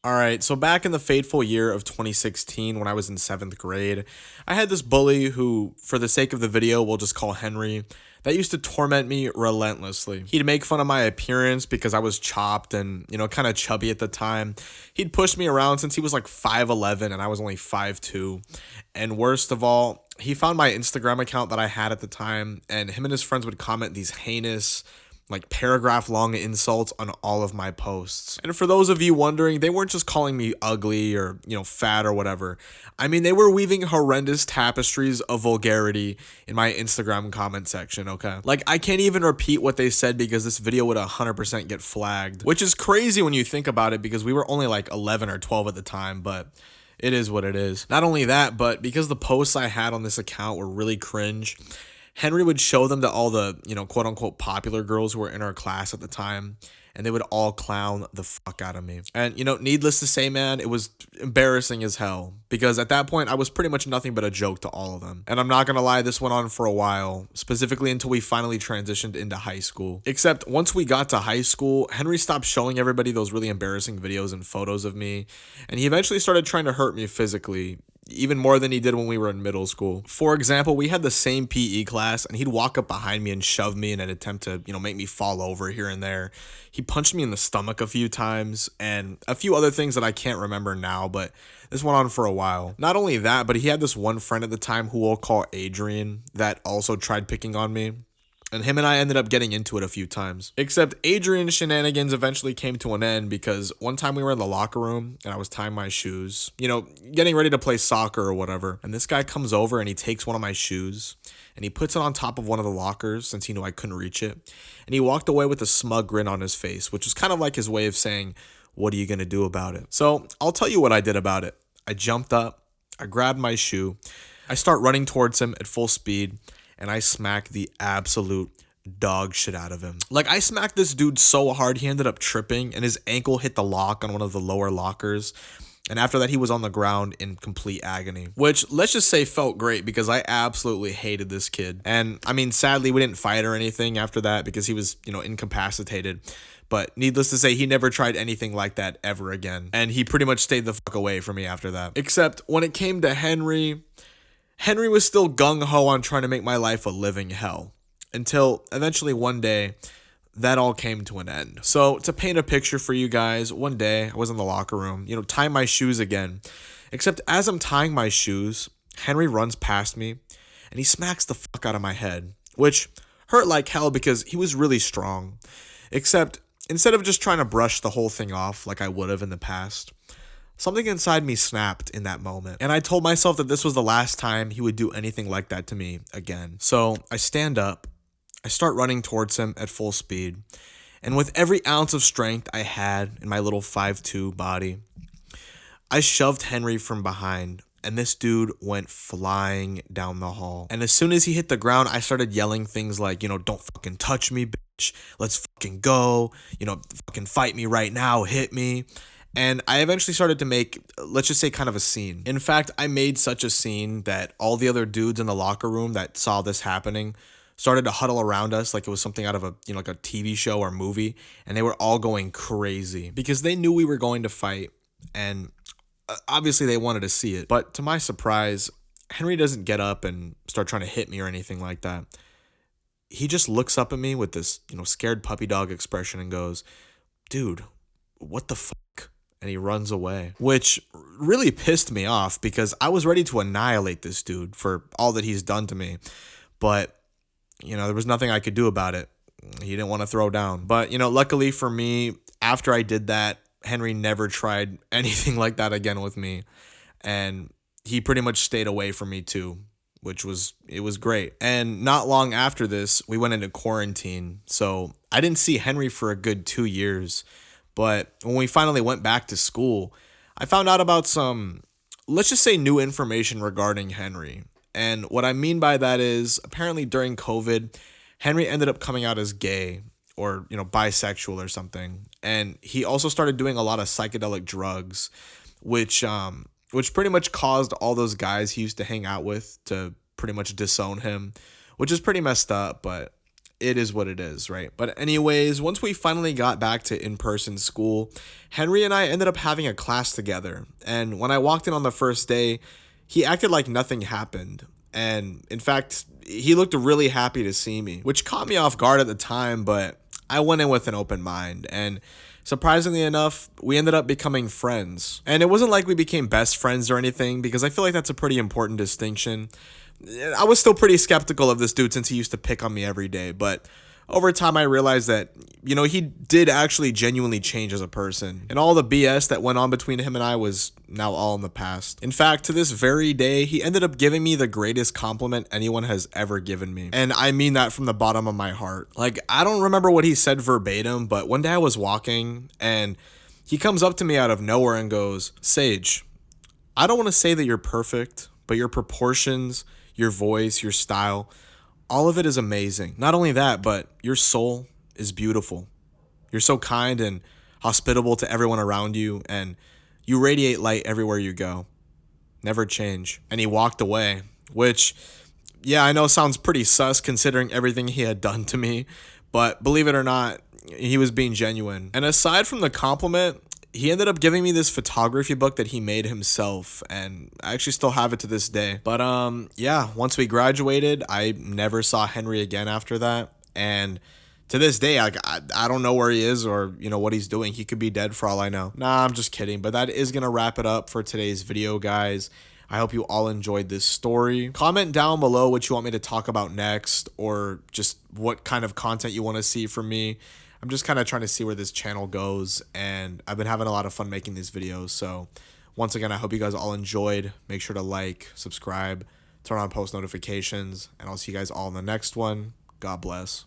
All right, so back in the fateful year of 2016, when I was in seventh grade, I had this bully who, for the sake of the video, we'll just call Henry, that used to torment me relentlessly. He'd make fun of my appearance because I was chopped and, kind of chubby at the time. He'd push me around since he was like 5'11 and I was only 5'2. And worst of all, he found my Instagram account that I had at the time, and him and his friends would comment these heinous, like paragraph long insults on all of my posts. And for those of you wondering, they weren't just calling me ugly or, fat or whatever. I mean, they were weaving horrendous tapestries of vulgarity in my Instagram comment section, okay? Like, I can't even repeat what they said because this video would 100% get flagged, which is crazy when you think about it because we were only like 11 or 12 at the time, but it is what it is. Not only that, but because the posts I had on this account were really cringe, Henry would show them to all the, quote unquote popular girls who were in our class at the time, and they would all clown the fuck out of me. And, needless to say, man, it was embarrassing as hell because at that point I was pretty much nothing but a joke to all of them. And I'm not gonna lie, this went on for a while, specifically until we finally transitioned into high school. Except once we got to high school, Henry stopped showing everybody those really embarrassing videos and photos of me, and he eventually started trying to hurt me physically, even more than he did when we were in middle school. For example, we had the same PE class and he'd walk up behind me and shove me in an attempt to, make me fall over here and there. He punched me in the stomach a few times and a few other things that I can't remember now, but this went on for a while. Not only that, but he had this one friend at the time who we'll call Adrian that also tried picking on me. And him and I ended up getting into it a few times. Except Adrian's shenanigans eventually came to an end because one time we were in the locker room and I was tying my shoes, getting ready to play soccer or whatever. And this guy comes over and he takes one of my shoes and he puts it on top of one of the lockers since he knew I couldn't reach it. And he walked away with a smug grin on his face, which was kind of like his way of saying, "What are you going to do about it?" So I'll tell you what I did about it. I jumped up, I grabbed my shoe, I start running towards him at full speed, and I smacked the absolute dog shit out of him. Like, I smacked this dude so hard, he ended up tripping, and his ankle hit the lock on one of the lower lockers. And after that, he was on the ground in complete agony, which, let's just say, felt great because I absolutely hated this kid. And, I mean, sadly, we didn't fight or anything after that because he was, incapacitated. But needless to say, he never tried anything like that ever again. And he pretty much stayed the fuck away from me after that. Except when it came to Henry was still gung-ho on trying to make my life a living hell. Until eventually one day, that all came to an end. So to paint a picture for you guys, one day I was in the locker room, tying my shoes again. Except as I'm tying my shoes, Henry runs past me and he smacks the fuck out of my head, which hurt like hell because he was really strong. Except instead of just trying to brush the whole thing off like I would have in the past, something inside me snapped in that moment, and I told myself that this was the last time he would do anything like that to me again. So I stand up, I start running towards him at full speed, and with every ounce of strength I had in my little 5'2" body, I shoved Henry from behind, and this dude went flying down the hall. And as soon as he hit the ground, I started yelling things like, don't fucking touch me, bitch. Let's fucking go. Fucking fight me right now. Hit me. And I eventually started to make, let's just say, kind of a scene. In fact, I made such a scene that all the other dudes in the locker room that saw this happening started to huddle around us like it was something out of a, like a TV show or movie. And they were all going crazy because they knew we were going to fight. And obviously they wanted to see it. But to my surprise, Henry doesn't get up and start trying to hit me or anything like that. He just looks up at me with this, scared puppy dog expression and goes, "Dude, what the fuck?" And he runs away, which really pissed me off because I was ready to annihilate this dude for all that he's done to me. But, there was nothing I could do about it. He didn't want to throw down. But, luckily for me, after I did that, Henry never tried anything like that again with me. And he pretty much stayed away from me too, which was great. And not long after this, we went into quarantine. So I didn't see Henry for a good 2 years. But when we finally went back to school, I found out about some, let's just say, new information regarding Henry. And what I mean by that is, apparently during COVID, Henry ended up coming out as gay or, bisexual or something. And he also started doing a lot of psychedelic drugs, which pretty much caused all those guys he used to hang out with to pretty much disown him, which is pretty messed up, but it is what it is, right? But anyways, once we finally got back to in-person school, Henry and I ended up having a class together. And when I walked in on the first day, he acted like nothing happened. And in fact, he looked really happy to see me, which caught me off guard at the time, but I went in with an open mind. And surprisingly enough, we ended up becoming friends. And it wasn't like we became best friends or anything, because I feel like that's a pretty important distinction. I was still pretty skeptical of this dude since he used to pick on me every day, but over time I realized that, he did actually genuinely change as a person, and all the BS that went on between him and I was now all in the past. In fact, to this very day, he ended up giving me the greatest compliment anyone has ever given me, and I mean that from the bottom of my heart. Like, I don't remember what he said verbatim, but one day I was walking, and he comes up to me out of nowhere and goes, "Sage, I don't want to say that you're perfect, but your proportions, your voice, your style, all of it is amazing. Not only that, but your soul is beautiful. You're so kind and hospitable to everyone around you, and you radiate light everywhere you go. Never change." And he walked away, which, yeah, I know sounds pretty sus considering everything he had done to me, but believe it or not, he was being genuine. And aside from the compliment, he ended up giving me this photography book that he made himself, and I actually still have it to this day. But yeah, once we graduated, I never saw Henry again after that, and to this day, I don't know where he is or what he's doing. He could be dead for all I know. Nah, I'm just kidding. But that is gonna wrap it up for today's video, guys. I hope you all enjoyed this story. Comment down below what you want me to talk about next, or just what kind of content you want to see from me. I'm just kind of trying to see where this channel goes, and I've been having a lot of fun making these videos. So once again, I hope you guys all enjoyed. Make sure to like, subscribe, turn on post notifications, and I'll see you guys all in the next one. God bless.